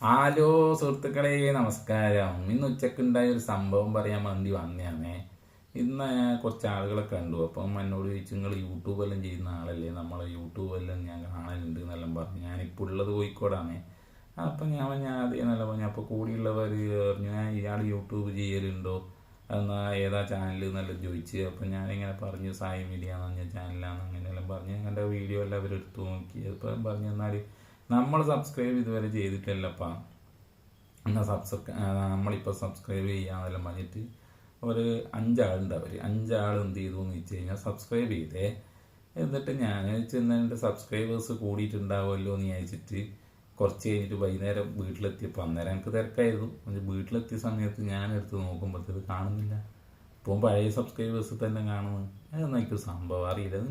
Hello സുഹൃത്തുക്കളെ, നമസ്കാരം. ഇന്ന് ഉച്ചക്കുണ്ടായ ഒരു സംഭവം പറയാൻ വേണ്ടി വന്നതാണേ. ഇന്ന് കുറച്ച് ആളുകളെ കണ്ടു. അപ്പം എന്നോട് ചോദിച്ചു, നിങ്ങൾ യൂട്യൂബെല്ലാം ചെയ്യുന്ന ആളല്ലേ, നമ്മളെ യൂട്യൂബെല്ലാം ഞാൻ കാണലുണ്ട് എന്നെല്ലാം പറഞ്ഞു. ഞാനിപ്പോൾ ഉള്ളത് കോഴിക്കോടാണ്. അപ്പം ഞാൻ അതേ നല്ല പറഞ്ഞു. അപ്പോൾ കൂടിയുള്ളവർ പറഞ്ഞു, ഇയാൾ യൂട്യൂബ് ചെയ്യലുണ്ടോ, എന്നാൽ ഏതാ ചാനൽ എന്നെല്ലാം ചോദിച്ച്. അപ്പം ഞാനിങ്ങനെ പറഞ്ഞു, സായി മീഡിയ എന്ന് പറഞ്ഞ ചാനലാണ് അങ്ങനെയെല്ലാം പറഞ്ഞ് എൻ്റെ വീഡിയോ എല്ലാം അവരെടുത്ത് നോക്കി. അപ്പം പറഞ്ഞു, എന്നാൽ നമ്മൾ സബ്സ്ക്രൈബ് ഇതുവരെ ചെയ്തിട്ടില്ലപ്പാ, എന്നാൽ നമ്മളിപ്പോൾ സബ്സ്ക്രൈബ് ചെയ്യാന്നെല്ലാം പറഞ്ഞിട്ട് ഒരു അഞ്ചാളുണ്ട്. അഞ്ചാൾ എന്ത് ചെയ്തു എന്ന് വെച്ച് കഴിഞ്ഞാൽ സബ്സ്ക്രൈബ് ചെയ്തേ. എന്നിട്ട് ഞാൻ ചെന്നതിൻ്റെ സബ്സ്ക്രൈബേഴ്സ് കൂടിയിട്ടുണ്ടാവുമല്ലോ എന്ന് വിചാരിച്ചിട്ട് കുറച്ച് കഴിഞ്ഞിട്ട് വൈകുന്നേരം വീട്ടിലെത്തിയപ്പോൾ, അന്നേരം എനിക്ക് തിരക്കായിരുന്നു. വീട്ടിലെത്തിയ സമയത്ത് ഞാൻ എടുത്ത് നോക്കുമ്പോഴത്തേത് കാണുന്നില്ല. ഇപ്പം പഴയ സബ്സ്ക്രൈബേഴ്സ് തന്നെ കാണുന്നു. അതൊന്നും എനിക്ക് സംഭവം അറിയില്ല.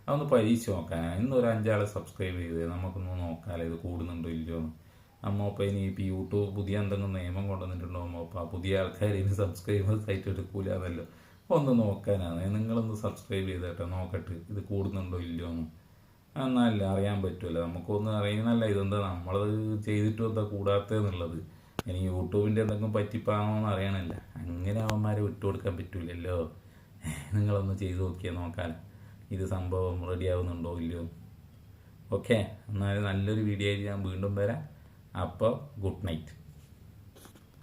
അതൊന്ന് പരീക്ഷിച്ച് നോക്കാൻ. ഇന്നൊരു അഞ്ചാളെ സബ്സ്ക്രൈബ് ചെയ്തേ, നമുക്കൊന്ന് നോക്കാമല്ലോ ഇത് കൂടുന്നുണ്ടോ ഇല്ലയോ എന്ന്. അമ്മോപ്പ ഇനി ഇപ്പോൾ യൂട്യൂബ് പുതിയ എന്തെങ്കിലും നിയമം കൊണ്ടുവന്നിട്ടുണ്ടോ അമ്മോപ്പ, പുതിയ ആൾക്കാർ ഇനി സബ്സ്ക്രൈബേഴ്സ് ആയിട്ട് എടുക്കൂല എന്നല്ലോ. ഒന്ന് നോക്കാനാണ്. നിങ്ങളൊന്ന് സബ്സ്ക്രൈബ് ചെയ്തേട്ടോ, നോക്കട്ടെ ഇത് കൂടുന്നുണ്ടോ ഇല്ലയോ എന്ന്. എന്നല്ല അറിയാൻ പറ്റുമല്ലോ, നമുക്കൊന്നും അറിയുന്നല്ല ഇതെന്താ നമ്മളത് ചെയ്തിട്ടും എന്താ കൂടാത്തതെന്നുള്ളത്. ഇനി യൂട്യൂബിൻ്റെ എന്തെങ്കിലും പറ്റിപ്പാണോന്ന് അറിയണമല്ല. അങ്ങനെ അവന്മാരെ വിട്ടുകൊടുക്കാൻ പറ്റൂലല്ലോ. നിങ്ങളൊന്ന് ചെയ്ത് നോക്കിയാൽ നോക്കാൻ ഇത് സംഭവം റെഡി ആവുന്നുണ്ടോ ഇല്ലയോ. ഓക്കെ, എന്നാൽ നല്ലൊരു വീഡിയോ ആയിട്ട് ഞാൻ വീണ്ടും വരാം. അപ്പോൾ ഗുഡ് നൈറ്റ്.